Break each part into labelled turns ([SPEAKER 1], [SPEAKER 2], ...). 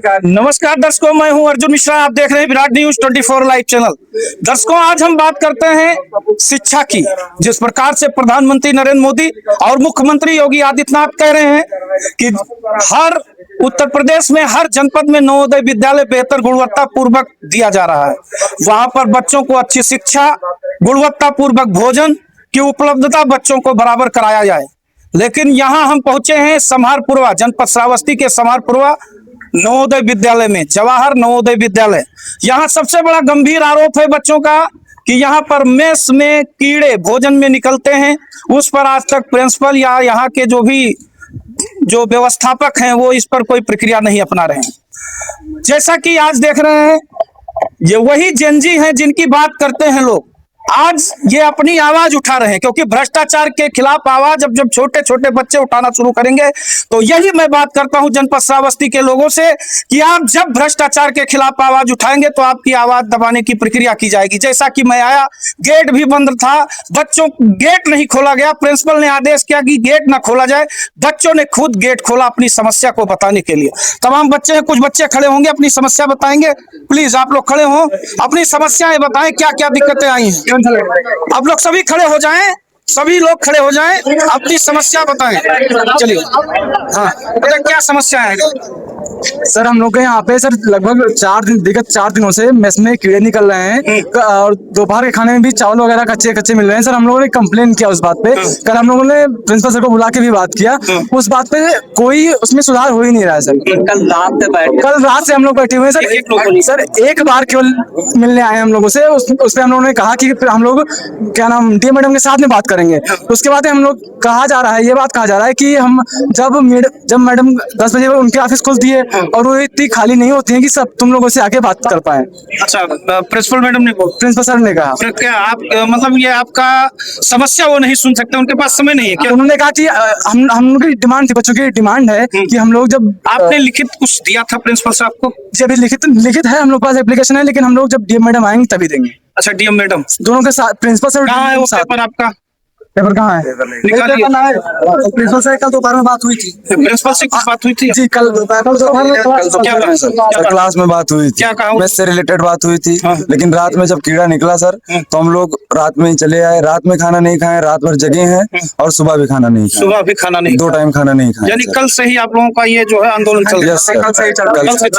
[SPEAKER 1] नमस्कार दर्शकों, मैं हूं अर्जुन मिश्रा। आप देख रहे हैं विराट न्यूज 24 लाइव चैनल। दर्शकों, आज हम बात करते हैं शिक्षा की। जिस प्रकार से प्रधानमंत्री नरेंद्र मोदी और मुख्यमंत्री योगी आदित्यनाथ कह रहे हैं कि हर उत्तर प्रदेश में हर जनपद में नवोदय विद्यालय बेहतर गुणवत्ता पूर्वक दिया जा रहा है। वहां पर बच्चों को अच्छी शिक्षा, गुणवत्ता पूर्वक भोजन की उपलब्धता बच्चों को बराबर कराया जाए। लेकिन यहाँ हम पहुंचे हैं समहारपुरवा, जनपद श्रावस्ती के समहारपुरवा नवोदय विद्यालय में, जवाहर नवोदय विद्यालय। यहाँ सबसे बड़ा गंभीर आरोप है बच्चों का कि यहाँ पर मेस में कीड़े भोजन में निकलते हैं। उस पर आज तक प्रिंसिपल या यहाँ के जो व्यवस्थापक हैं वो इस पर कोई प्रक्रिया नहीं अपना रहे हैं। जैसा कि आज देख रहे हैं, ये वही जेनजी हैं जिनकी बात करते हैं लोग। आज ये अपनी आवाज उठा रहे हैं, क्योंकि भ्रष्टाचार के खिलाफ आवाज जब छोटे छोटे बच्चे उठाना शुरू करेंगे तो यही मैं बात करता हूं जनपद श्रावस्ती के लोगों से कि आप जब भ्रष्टाचार के खिलाफ आवाज उठाएंगे तो आपकी आवाज दबाने की प्रक्रिया की जाएगी। जैसा कि मैं आया, गेट भी बंद था, बच्चों गेट नहीं खोला गया। प्रिंसिपल ने आदेश किया कि गेट ना खोला जाए, बच्चों ने खुद गेट खोला अपनी समस्या को बताने के लिए। तमाम बच्चे हैं, कुछ बच्चे खड़े होंगे, अपनी समस्या बताएंगे। प्लीज आप लोग खड़े हो, अपनी समस्याएं बताएं, क्या क्या दिक्कतें आई हैं। आप लोग सभी खड़े हो जाएं, सभी लोग खड़े हो जाएं, अपनी समस्या बताएं। चलिए, हाँ बताएं क्या समस्या है।
[SPEAKER 2] सर, हम लोग के यहाँ पे सर लगभग 4 दिनों से मेस में कीड़े निकल रहे हैं और दोपहर के खाने में भी चावल वगैरह कच्चे कच्चे मिल रहे हैं। सर, हम लोगों ने कंप्लेन किया उस बात पे। कल हम लोगों ने प्रिंसिपल सर को बुला के भी बात किया। उस बात पे कोई उसमें सुधार हो ही नहीं रहा है सर। कल रात से हम लोग बैठे हुए हैं सर। एक बार केवल मिलने आए हम लोगों से। उस पर हम लोगों ने कहा कि हम लोग क्या नाम डीएम मैडम के साथ में बात करेंगे। उसके बाद हम लोग कहा जा रहा है, ये बात कहा जा रहा है कि हम जब मैडम 10 बजे उनके ऑफिस खोलती है और वो इतनी खाली नहीं होती है कि सब तुम लोगों से आके बात कर पाए।
[SPEAKER 1] अच्छा, प्रिंसिपल मैडम ने,
[SPEAKER 2] प्रिंसिपल सर ने कहा
[SPEAKER 1] क्या आप मतलब ये आपका समस्या वो नहीं सुन सकते, उनके पास समय नहीं है क्या?
[SPEAKER 2] उन्होंने कहा कि हम लोग की डिमांड थी, बच्चों की डिमांड है कि हम लोग जब
[SPEAKER 1] आपने लिखित कुछ दिया था प्रिंसिपल साहब को?
[SPEAKER 2] जब लिखित है, हम लोग पास एप्लीकेशन है, लेकिन हम लोग जब डीएम मैडम आएंगे तभी देंगे।
[SPEAKER 1] अच्छा, डीएम मैडम
[SPEAKER 2] दोनों के साथ प्रिंसिपल सर
[SPEAKER 1] कहाँ है वो पेपर आपका?
[SPEAKER 2] पेपर कहाँ है?
[SPEAKER 1] निकालिए।
[SPEAKER 2] प्रिंसिपल से कल दोपहर में बात हुई थी।
[SPEAKER 1] प्रिंसिपल से कुछ बात हुई थी
[SPEAKER 2] जी? कल
[SPEAKER 3] क्लास में बात हुई थी,
[SPEAKER 1] क्या कहा?
[SPEAKER 3] मेस से रिलेटेड बात हुई थी। लेकिन रात में जब कीड़ा निकला सर, तो हम लोग रात में ही चले आए। रात में खाना नहीं खाए, रात भर जगे हैं और सुबह भी खाना नहीं खाए।
[SPEAKER 1] सुबह भी खाना नहीं,
[SPEAKER 3] 2 टाइम खाना नहीं खाए।
[SPEAKER 1] यानी कल से ही आप लोगों का ये जो है आंदोलन चल रहा है?
[SPEAKER 3] कल से चल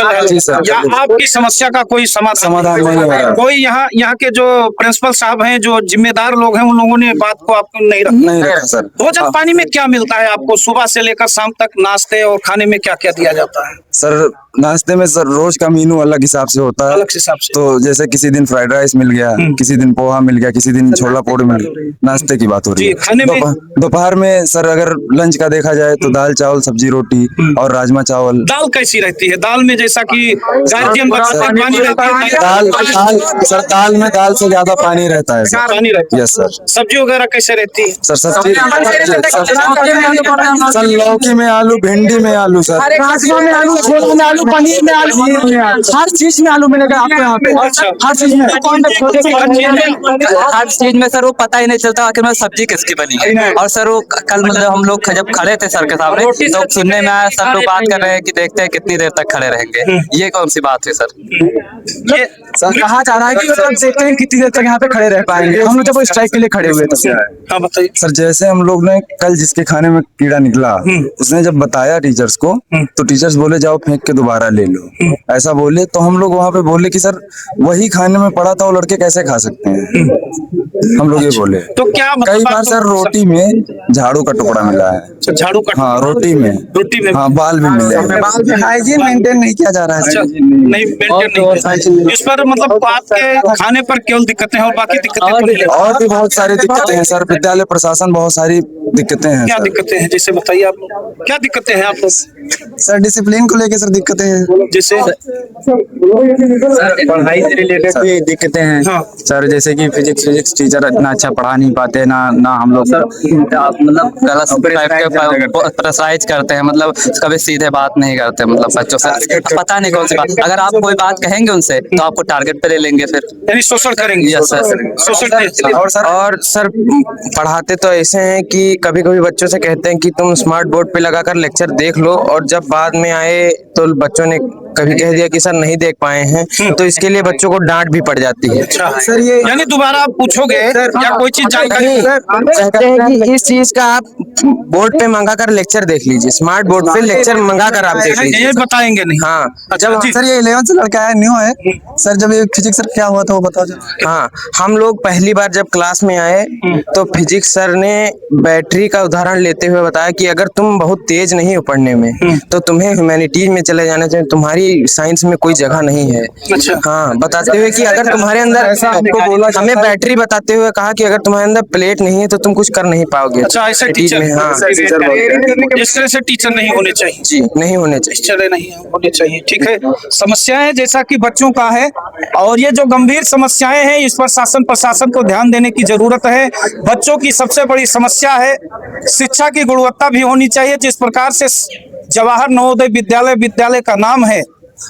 [SPEAKER 3] रहा है।
[SPEAKER 1] या आपकी समस्या का कोई समाधान
[SPEAKER 3] नहीं हो रहा?
[SPEAKER 1] कोई यहाँ के जो प्रिंसिपल साहब हैं, जो जिम्मेदार लोग हैं, उन लोगों ने बात को आपको नहीं रखा
[SPEAKER 3] सर।
[SPEAKER 1] भोजन पानी में क्या मिलता है आपको? सुबह से लेकर शाम तक नाश्ते और खाने में क्या क्या दिया जाता है?
[SPEAKER 3] सर, नाश्ते में सर रोज का मेनू अलग हिसाब से होता है।
[SPEAKER 1] अलग हिसाब से?
[SPEAKER 3] तो जैसे किसी दिन फ्राइड राइस मिल गया, किसी दिन पोहा मिल गया, किसी दिन छोला पूड़ी मिल गया। नाश्ते की बात हो रही है।
[SPEAKER 1] खाने में
[SPEAKER 3] दोपहर में सर अगर लंच का देखा जाए तो दाल चावल सब्जी रोटी और राजमा चावल।
[SPEAKER 1] दाल कैसी रहती है? दाल में जैसा कि गार्जियन पानी रहता है।
[SPEAKER 3] दाल से ज्यादा पानी रहता है सर।
[SPEAKER 1] पानी रहता है।
[SPEAKER 3] Yes sir.
[SPEAKER 1] सब्जी वगैरह कैसे रहती है
[SPEAKER 3] सर? सब्जी सर लौकी में आलू, भिंडी में आलू सर,
[SPEAKER 2] राजमा में आलू, छोले में आलू, पनीर में आलू, हर चीज में आलू मिलेगा आपको यहाँ पे। हर चीज में,
[SPEAKER 4] हर चीज में सर वो पता ही नहीं चलता आखिर में सब्जी किसकी बनी है। और सर वो कल मतलब हम लोग जब खड़े थे सर के सामने तो सुनने में आया, सब लोग बात कर रहे हैं कि देखते हैं कितनी देर तक खड़े रहेंगे। ये कौन सी बात है सर?
[SPEAKER 2] ये सर कहा जा रहा है कि देखते हैं कितनी देर तक यहाँ पे खड़े रह पाएंगे। हम लोग जब स्ट्राइक के लिए खड़े हुए थे।
[SPEAKER 1] हाँ बताइए
[SPEAKER 3] सर। जैसे हम लोग ने कल जिसके खाने में कीड़ा निकला, उसने जब बताया टीचर्स को, तो टीचर्स बोले जाओ फेंक के दोबारा ले लो, ऐसा बोले। तो हम लोग वहाँ पे बोले कि सर वही खाने में पड़ा था, वो लड़के कैसे खा सकते हैं? हम लोग ये बोले।
[SPEAKER 1] तो क्या
[SPEAKER 3] कई बार सर रोटी में झाड़ू का टुकड़ा मिला है।
[SPEAKER 1] झाड़ू का?
[SPEAKER 3] हाँ, रोटी में हाँ, बाल भी मिले हैं।
[SPEAKER 2] बाल में हाइजीन मेंटेन नहीं किया जा रहा है।
[SPEAKER 1] अच्छा, नहीं मेंटेन नहीं। इस पर मतलब आपके खाने पर केवल दिक्कतें हैं और बाकी दिक्कतें
[SPEAKER 3] और भी बहुत सारी दिक्कतें हैं सर। विद्यालय प्रशासन बहुत सारी दिक्कतें हैं।
[SPEAKER 1] क्या दिक्कतें हैं जैसे बताइए आप, क्या दिक्कतें हैं आप लोग?
[SPEAKER 3] सर डिसिप्लिन को लेके सर दिक्कतें हैं।
[SPEAKER 1] जैसे
[SPEAKER 5] पढ़ाई से रिलेटेड भी दिक्कतें हैं।
[SPEAKER 1] हाँ।
[SPEAKER 5] सर जैसे कि फिजिक्स टीचर इतना अच्छा पढ़ा नहीं पाते, ना हम लोग मतलब गलत प्रेशराइज करते हैं, मतलब कभी सीधे बात नहीं करते, मतलब बच्चों से पता नहीं कौन सी बात। अगर आप कोई बात कहेंगे उनसे तो आपको टारगेट पे ले लेंगे, फिर
[SPEAKER 1] यानी शोषण करेंगे।
[SPEAKER 5] Yes sir.
[SPEAKER 1] शोषण।
[SPEAKER 6] और सर पढ़ाते तो ऐसे हैं कि कभी कभी बच्चों से कहते हैं कि तुम स्मार्ट बोर्ड पे लगाकर लेक्चर देख लो, और जब बाद में आए तो बच्चों ने कभी कह दिया कि सर नहीं देख पाए हैं, तो इसके लिए बच्चों को डांट भी पड़ जाती है।
[SPEAKER 2] सर ये
[SPEAKER 1] यानी दोबारा आप पूछोगे या कोई चीज जानकारी
[SPEAKER 6] नहीं, कहते हैं कि इस चीज का आप बोर्ड पे मंगा कर लेक्चर देख लीजिए, स्मार्ट बोर्ड पे लेक्चर मंगा कर आप देख लीजिए।
[SPEAKER 1] ये बताएंगे नहीं।
[SPEAKER 6] हाँ
[SPEAKER 1] अच्छा जी।
[SPEAKER 3] सर ये 11th से लड़का है, न्यू है सर। जब ये फिजिक्स सर क्या हुआ था वो बताओ जरा।
[SPEAKER 6] हाँ, हम लोग पहली बार जब क्लास में आए तो फिजिक्स सर ने बैटरी का उदाहरण लेते हुए बताया कि अगर तुम बहुत तेज नहीं हो पढ़ने में तो तुम्हें ह्यूमैनिटीज में चले जाना चाहिए, तुम्हारी साइंस में कोई जगह नहीं है।
[SPEAKER 1] अच्छा।
[SPEAKER 6] हाँ, बताते हुए कि अगर तुम्हारे अंदर हमें बैटरी बताते हुए कहा कि अगर तुम्हारे अंदर प्लेट नहीं है तो तुम कुछ कर नहीं पाओगे।
[SPEAKER 1] अच्छा ऐसे
[SPEAKER 6] ह्यूमैनिटीज
[SPEAKER 1] टीचर,
[SPEAKER 6] में, हाँ
[SPEAKER 1] इस तरह से टीचर नहीं होने चाहिए
[SPEAKER 6] जी, नहीं होने चाहिए।
[SPEAKER 1] चले नहीं होने चाहिए। ठीक है, समस्याएं जैसा कि बच्चों का है और ये जो गंभीर समस्याएं हैं इस पर शासन प्रशासन को ध्यान देने की जरूरत है। बच्चों की सबसे बड़ी समस्या है शिक्षा की गुणवत्ता भी होनी चाहिए। जिस प्रकार से जवाहर नवोदय विद्यालय का नाम है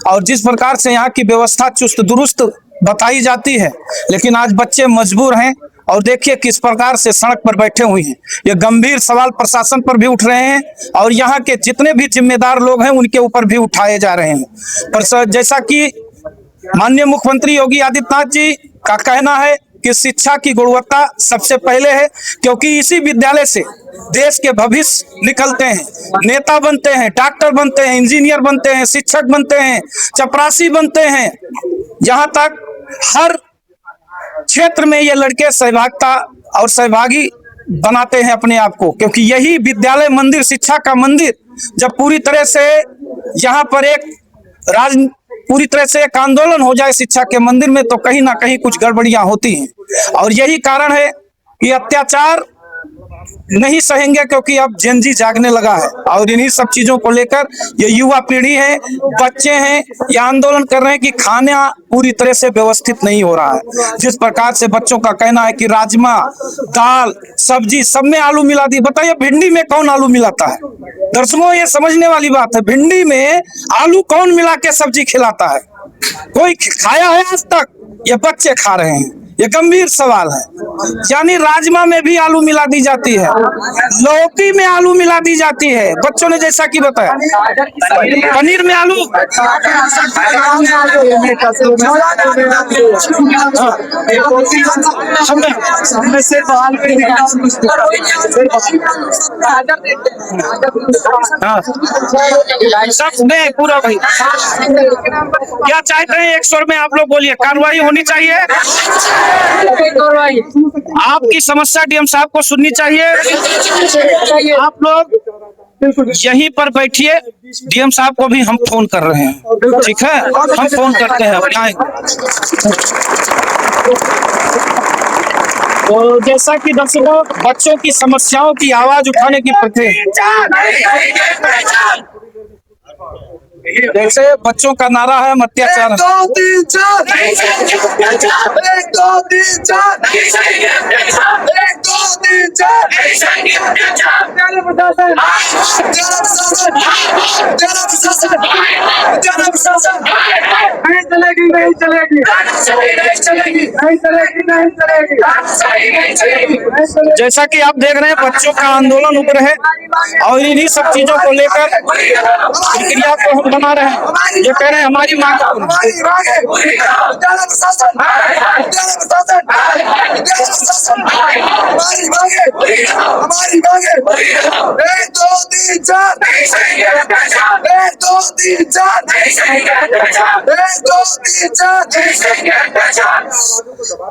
[SPEAKER 1] और जिस प्रकार से यहाँ की व्यवस्था चुस्त दुरुस्त बताई जाती है, लेकिन आज बच्चे मजबूर हैं और देखिए किस प्रकार से सड़क पर बैठे हुए हैं। ये गंभीर सवाल प्रशासन पर भी उठ रहे हैं और यहाँ के जितने भी जिम्मेदार लोग हैं उनके ऊपर भी उठाए जा रहे हैं। पर जैसा कि माननीय मुख्यमंत्री योगी आदित्यनाथ जी का कहना है कि शिक्षा की गुणवत्ता सबसे पहले है, क्योंकि इसी विद्यालय से देश के भविष्य निकलते हैं, नेता बनते हैं, डॉक्टर बनते हैं, इंजीनियर बनते हैं, शिक्षक बनते हैं, चपरासी बनते हैं। यहाँ तक हर क्षेत्र में ये लड़के सहभागिता और सहभागी बनाते हैं अपने आप को, क्योंकि यही विद्यालय मंदिर, शिक्षा का मंदिर जब पूरी तरह से यहाँ पर पूरी तरह से एक आंदोलन हो जाए शिक्षा के मंदिर में, तो कहीं ना कहीं कुछ गड़बड़ियां होती हैं। और यही कारण है कि अत्याचार नहीं सहेंगे, क्योंकि अब जेनजी जागने लगा है और इन्हीं सब चीजों को लेकर ये युवा पीढ़ी है, बच्चे हैं, ये आंदोलन कर रहे हैं कि खाना पूरी तरह से व्यवस्थित नहीं हो रहा है। जिस प्रकार से बच्चों का कहना है कि राजमा, दाल, सब्जी सब में आलू मिला दी। बताइए भिंडी में कौन आलू मिलाता है? दर्शकों ये समझने वाली बात है, भिंडी में आलू कौन मिला के सब्जी खिलाता है? कोई खाया है आज तक? ये बच्चे खा रहे हैं। ये गंभीर सवाल है। यानी राजमा में भी आलू मिला दी जाती है, लौकी में आलू मिला दी जाती है। बच्चों ने जैसा कि बताया पनीर में आलू, सब में पूरा भाई क्या चाहते हैं? एक स्वर में आप लोग बोलिए। कार्रवाई होनी चाहिए, आपकी समस्या डीएम साहब को सुननी चाहिए। आप लोग यहीं पर बैठिए, डीएम साहब को भी हम फोन कर रहे हैं। ठीक है, हम फोन करते हैं। तो जैसा कि दर्शकों बच्चों की समस्याओं की आवाज उठाने की जैसे बच्चों का नारा है अत्याचार, जैसा कि आप देख रहे हैं बच्चों का आंदोलन उग्र है और इन्हीं सब चीजों को लेकर प्रक्रिया को हम बना रहे हैं। ये कह रहे हैं हमारी मांग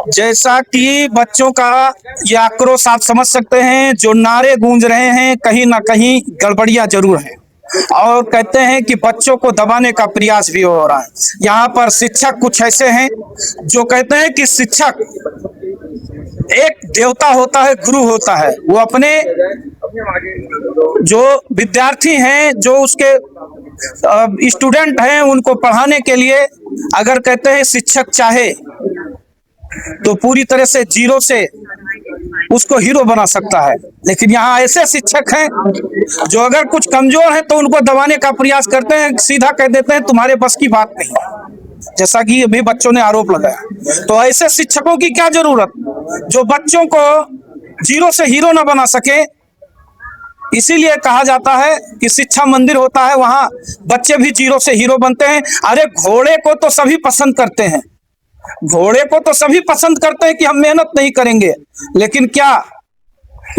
[SPEAKER 1] जैसा कि बच्चों का ये आक्रोश आप समझ सकते हैं, जो नारे गूंज रहे हैं कहीं ना कहीं गड़बड़ियां जरूर हैं और कहते हैं कि बच्चों को दबाने का प्रयास भी हो रहा है। यहाँ पर शिक्षक कुछ ऐसे हैं जो कहते हैं कि शिक्षक एक देवता होता है, गुरु होता है। वो अपने जो विद्यार्थी हैं, जो उसके स्टूडेंट हैं, उनको पढ़ाने के लिए अगर कहते हैं शिक्षक चाहे तो पूरी तरह से जीरो से उसको हीरो बना सकता है। लेकिन यहाँ ऐसे शिक्षक हैं जो अगर कुछ कमजोर हैं तो उनको दबाने का प्रयास करते हैं, सीधा कह देते हैं तुम्हारे बस की बात नहीं, जैसा कि अभी बच्चों ने आरोप लगाया। तो ऐसे शिक्षकों की क्या जरूरत जो बच्चों को जीरो से हीरो ना बना सके इसीलिए कहा जाता है कि शिक्षा मंदिर होता है, वहां बच्चे भी जीरो से हीरो बनते हैं। अरे घोड़े को तो सभी पसंद करते हैं, घोड़े को तो सभी पसंद करते हैं कि हम मेहनत नहीं करेंगे, लेकिन क्या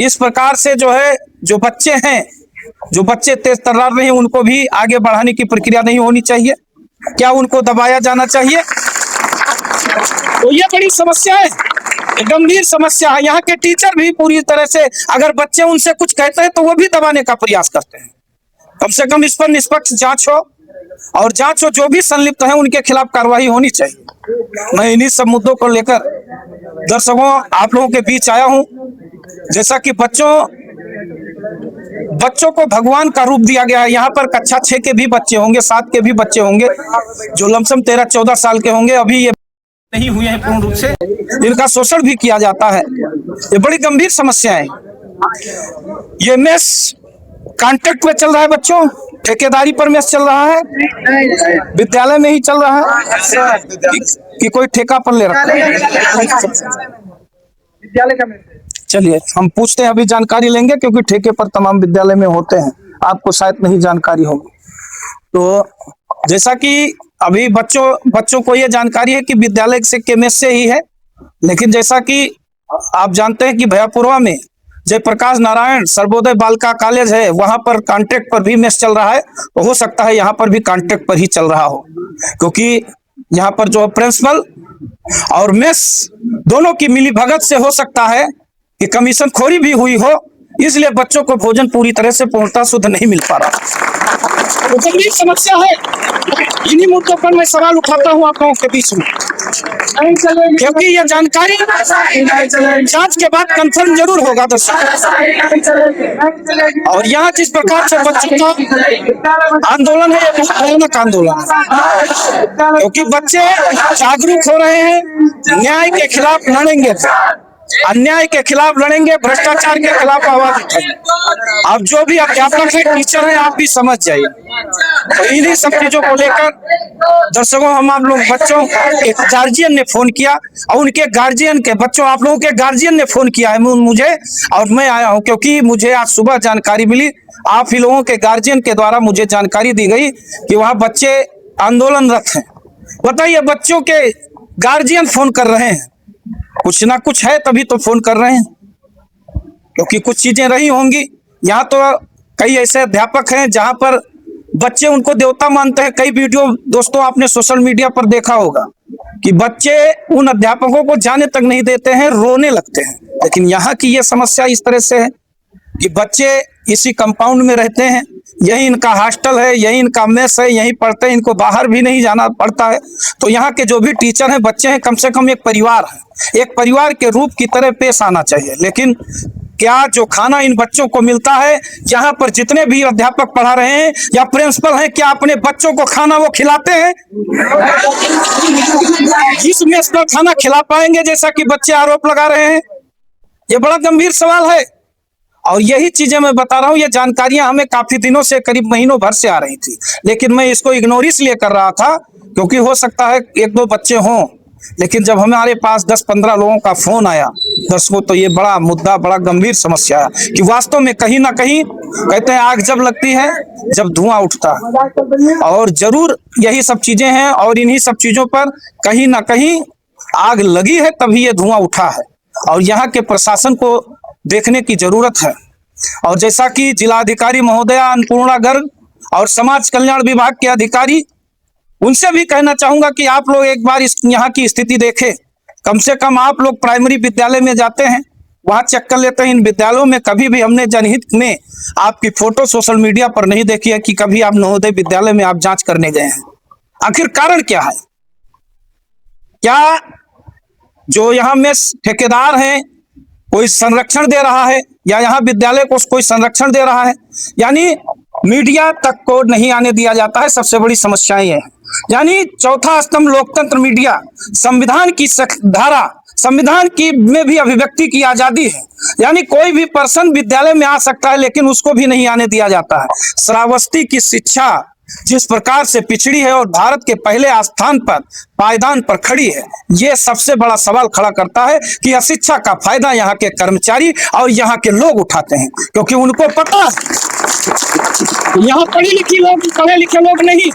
[SPEAKER 1] इस प्रकार से जो है जो बच्चे हैं, जो बच्चे तेज तर्रार नहीं, उनको भी आगे बढ़ाने की प्रक्रिया नहीं होनी चाहिए? क्या उनको दबाया जाना चाहिए? तो ये बड़ी समस्या है, ये गंभीर समस्या है। यहाँ के टीचर भी पूरी तरह से, अगर बच्चे उनसे कुछ कहते हैं तो वो भी दबाने का प्रयास करते हैं। कम से कम इस पर निष्पक्ष जांच हो, और जांच हो, जो भी संलिप्त है उनके खिलाफ कार्रवाई होनी चाहिए। मैं इन्हीं सब मुद्दों को लेकर दर्शकों आप लोगों के बीच आया हूं। जैसा कि बच्चों को भगवान का रूप दिया गया है। यहाँ पर कक्षा 6 के भी बच्चे होंगे, 7 के भी बच्चे होंगे, जो लमसम 13-14 साल के होंगे, अभी ये नहीं हुए हैं पूर्ण रूप से, इनका शोषण भी किया जाता है। ये बड़ी गंभीर समस्या है। ये मेस कॉन्ट्रैक्ट पे चल रहा है बच्चों, ठेकेदारी पर मेस चल रहा है, विद्यालय में ही चल रहा है कि कोई ठेका पर ले रखा है?
[SPEAKER 2] विद्यालय का
[SPEAKER 1] चलिए हम पूछते हैं, अभी जानकारी लेंगे, क्योंकि ठेके पर तमाम विद्यालय में होते हैं, आपको शायद नहीं जानकारी होगी। तो जैसा कि अभी बच्चों को ये जानकारी है कि विद्यालय से के मेस से ही है, लेकिन जैसा कि आप जानते हैं कि भैयापुरवा में जयप्रकाश नारायण सर्वोदय बालिका कॉलेज है, वहां पर कॉन्ट्रैक्ट पर भी मेस चल रहा है। तो हो सकता है यहाँ पर भी कॉन्ट्रैक्ट पर ही चल रहा हो, क्योंकि यहाँ पर जो प्रिंसिपल और मेस दोनों की मिली भगत से हो सकता है कि कमीशन खोरी भी हुई हो, इसलिए बच्चों को भोजन पूरी तरह से पूर्णतः शुद्ध नहीं मिल पा रहा। तो गंभीर समस्या है। इन्हीं मुद्दों पर मैं सवाल उठाता हूँ आप लोगों के बीच में, क्योंकि यह जानकारी जांच के बाद कंफर्म जरूर होगा दर्शक। और यहाँ जिस प्रकार से बच्चों का आंदोलन है, ये बहुत भयानक आंदोलन है, क्योंकि बच्चे जागरूक हो रहे हैं, न्याय के खिलाफ लड़ेंगे, अन्याय के खिलाफ लड़ेंगे, भ्रष्टाचार के खिलाफ आवाज उठाएंगे। अब जो भी अध्यापक है, टीचर है, आप भी समझ जाइए। तो इन्हीं सब चीजों को लेकर दर्शकों हम आप लोग बच्चों के गार्जियन ने फोन किया, और उनके गार्जियन के बच्चों आप लोगों के गार्जियन ने फोन किया है मुझे, और मैं आया हूं क्योंकि मुझे आज सुबह जानकारी मिली, आप ही लोगों के गार्जियन के द्वारा मुझे जानकारी दी गई कि वहां बच्चे आंदोलनरत हैं। बताइए, बच्चों के गार्जियन फोन कर रहे हैं, कुछ ना कुछ है तभी तो फोन कर रहे हैं, क्योंकि कुछ चीजें रही होंगी। यहाँ तो कई ऐसे अध्यापक हैं जहां पर बच्चे उनको देवता मानते हैं। कई वीडियो दोस्तों आपने सोशल मीडिया पर देखा होगा कि बच्चे उन अध्यापकों को जाने तक नहीं देते हैं, रोने लगते हैं। लेकिन यहाँ की ये समस्या इस तरह से है कि बच्चे इसी कंपाउंड में रहते हैं, यही इनका हॉस्टल है, यही इनका मेस है, यही पढ़ते हैं, इनको बाहर भी नहीं जाना पड़ता है। तो यहाँ के जो भी टीचर हैं, बच्चे हैं, कम से कम एक परिवार है, एक परिवार के रूप की तरह पेश आना चाहिए। लेकिन क्या जो खाना इन बच्चों को मिलता है, यहाँ पर जितने भी अध्यापक पढ़ा रहे हैं या प्रिंसिपल हैं, क्या अपने बच्चों को खाना वो खिलाते हैं? जिस मेस पर खाना खिला पाएंगे जैसा कि बच्चे आरोप लगा रहे हैं? ये बड़ा गंभीर सवाल है। और यही चीजें मैं बता रहा हूँ, ये जानकारियां हमें काफी दिनों से, करीब महीनों भर से आ रही थी, लेकिन मैं इसको इग्नोर इसलिए कर रहा था क्योंकि हो सकता है 1-2 बच्चे हों। लेकिन जब हमारे पास 10-15 लोगों का फोन आया दर्शकों, तो ये बड़ा मुद्दा, बड़ा गंभीर समस्या है कि वास्तव में कहीं ना कहीं कहते हैं आग जब लगती है जब धुआं उठता है, और जरूर यही सब चीजें हैं। और इन्हीं सब चीजों पर कहीं ना कहीं आग लगी है, तभी ये धुआं उठा है, और यहाँ के प्रशासन को देखने की जरूरत है। और जैसा कि जिलाधिकारी महोदया अन्नपूर्णा गर्ग और समाज कल्याण विभाग के अधिकारी, उनसे भी कहना चाहूंगा कि आप लोग एक बार इस यहाँ की स्थिति देखें। कम से कम आप लोग प्राइमरी विद्यालय में जाते हैं, वहां चेक कर लेते हैं। इन विद्यालयों में कभी भी हमने जनहित में आपकी फोटो सोशल मीडिया पर नहीं देखी है कि कभी आप नवोदय विद्यालय में आप जांच करने गए हैं। आखिर कारण क्या है? क्या जो यहाँ में ठेकेदार हैं कोई संरक्षण दे रहा है, या यहाँ विद्यालय को कोई संरक्षण दे रहा है? यानी मीडिया तक को नहीं आने दिया जाता है। सबसे बड़ी समस्या ये है। यानी चौथा स्तंभ लोकतंत्र मीडिया, संविधान की धारा, संविधान की में भी अभिव्यक्ति की आजादी है। यानी कोई भी पर्सन विद्यालय में आ सकता है, लेकिन उसको भी नहीं आने दिया जाता है। श्रावस्ती की शिक्षा जिस प्रकार से पिछड़ी है और भारत के पहले स्थान पर पायदान पर खड़ी है, ये सबसे बड़ा सवाल खड़ा करता है कि अशिक्षा का फायदा यहाँ के कर्मचारी और यहाँ के लोग उठाते हैं, क्योंकि उनको पता है यहाँ पढ़े लिखे लोग नहीं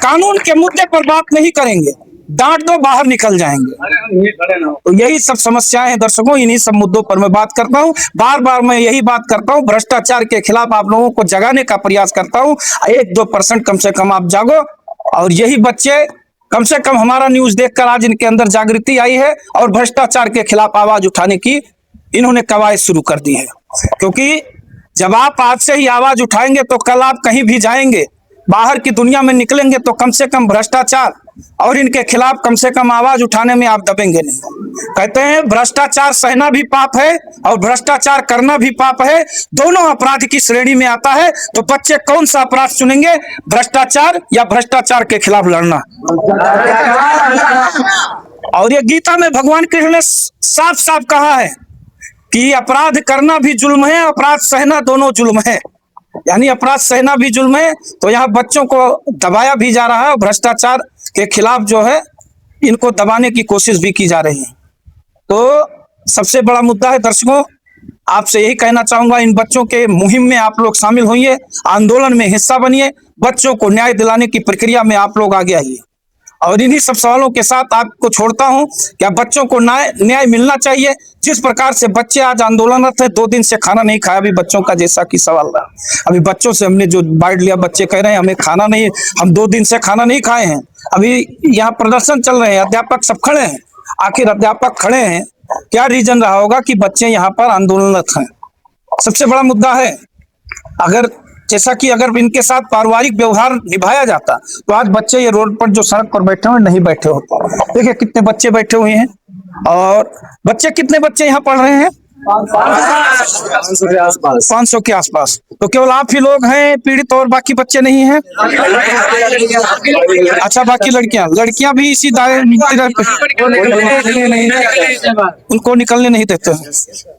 [SPEAKER 1] कानून के मुद्दे पर बात नहीं करेंगे, डांट दो बाहर निकल जाएंगे। तो यही सब समस्याएं हैं दर्शकों, इन्हीं सब मुद्दों पर मैं बात करता हूं। बार बार मैं यही बात करता हूं, भ्रष्टाचार के खिलाफ आप लोगों को जगाने का प्रयास करता हूं। 1-2% कम से कम आप जागो, और यही बच्चे कम से कम हमारा न्यूज देखकर आज इनके अंदर जागृति आई है और भ्रष्टाचार के खिलाफ आवाज उठाने की इन्होंने कवायद शुरू कर दी है। क्योंकि जब आप आज से ही आवाज उठाएंगे तो कल आप कहीं भी जाएंगे, बाहर की दुनिया में निकलेंगे तो कम से कम भ्रष्टाचार और इनके खिलाफ कम से कम आवाज उठाने में आप दबेंगे नहीं। कहते हैं भ्रष्टाचार सहना भी पाप है और भ्रष्टाचार करना भी पाप है, दोनों अपराध की श्रेणी में आता है। तो बच्चे कौन सा अपराध चुनेंगे, भ्रष्टाचार या भ्रष्टाचार के खिलाफ लड़ना? और ये गीता में भगवान कृष्ण ने साफ साफ कहा है कि अपराध करना भी जुल्म है, अपराध सहना दोनों जुल्म है। यानी अपराध सहना भी जुल्म है। तो यहाँ बच्चों को दबाया भी जा रहा है और भ्रष्टाचार के खिलाफ जो है इनको दबाने की कोशिश भी की जा रही है। तो सबसे बड़ा मुद्दा है दर्शकों, आपसे यही कहना चाहूंगा, इन बच्चों के मुहिम में आप लोग शामिल होइए, आंदोलन में हिस्सा बनिए, बच्चों को न्याय दिलाने की प्रक्रिया में आप लोग आगे आइए। और इन्हीं सब सवालों के साथ आपको छोड़ता हूं, क्या बच्चों को न्याय मिलना चाहिए। जिस प्रकार से बच्चे आज आंदोलनरत है, 2 दिन से खाना नहीं खाया अभी बच्चों का, जैसा कि सवाल रहा। अभी बच्चों से हमने जो बाइट लिया, बच्चे कह रहे हैं हमें खाना नहीं, हम 2 दिन से खाना नहीं खाए हैं। अभी यहाँ प्रदर्शन चल रहे हैं, अध्यापक सब खड़े हैं। आखिर अध्यापक खड़े हैं, क्या रीजन रहा होगा कि बच्चे यहाँ पर आंदोलनरत हैं? सबसे बड़ा मुद्दा है, अगर इनके साथ पारिवारिक व्यवहार निभाया जाता तो आज बच्चे ये रोड पर जो सड़क पर बैठे हुए नहीं बैठे होते। देखिए कितने बच्चे बैठे हुए हैं, और कितने बच्चे यहाँ पढ़ रहे हैं? 500 के आसपास। तो केवल आप ही लोग हैं पीड़ित और बाकी बच्चे नहीं हैं? अच्छा, बाकी लड़कियां भी इसी दायरे उनको निकलने नहीं देते हैं।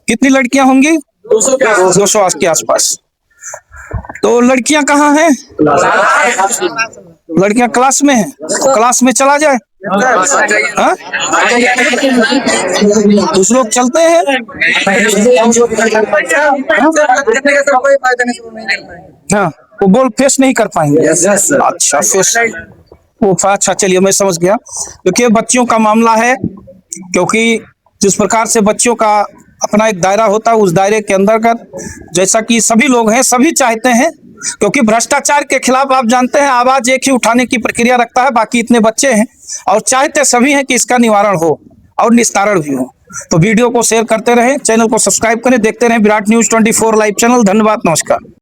[SPEAKER 1] कितनी लड़कियां होंगी? 200 के आसपास। तो लड़कियां कहाँ हैं? लड़कियां क्लास में हैं। तो क्लास में चला जाए, हाँ? कुछ लोग चलते हैं, हाँ, वो बोल फेस नहीं कर पाएंगे। अच्छा, फेस वो अच्छा, चलिए मैं समझ गया। क्योंकि बच्चियों का मामला है, क्योंकि जिस प्रकार से बच्चों का अपना एक दायरा होता है, उस दायरे के अंतर्गत जैसा कि सभी लोग हैं, सभी चाहते हैं, क्योंकि भ्रष्टाचार के खिलाफ आप जानते हैं आवाज एक ही उठाने की प्रक्रिया रखता है, बाकी इतने बच्चे हैं और चाहते सभी हैं कि इसका निवारण हो और निस्तारण भी हो। तो वीडियो को शेयर करते रहें, चैनल को सब्सक्राइब करें, देखते रहें विराट न्यूज 24 लाइव चैनल। धन्यवाद, नमस्कार।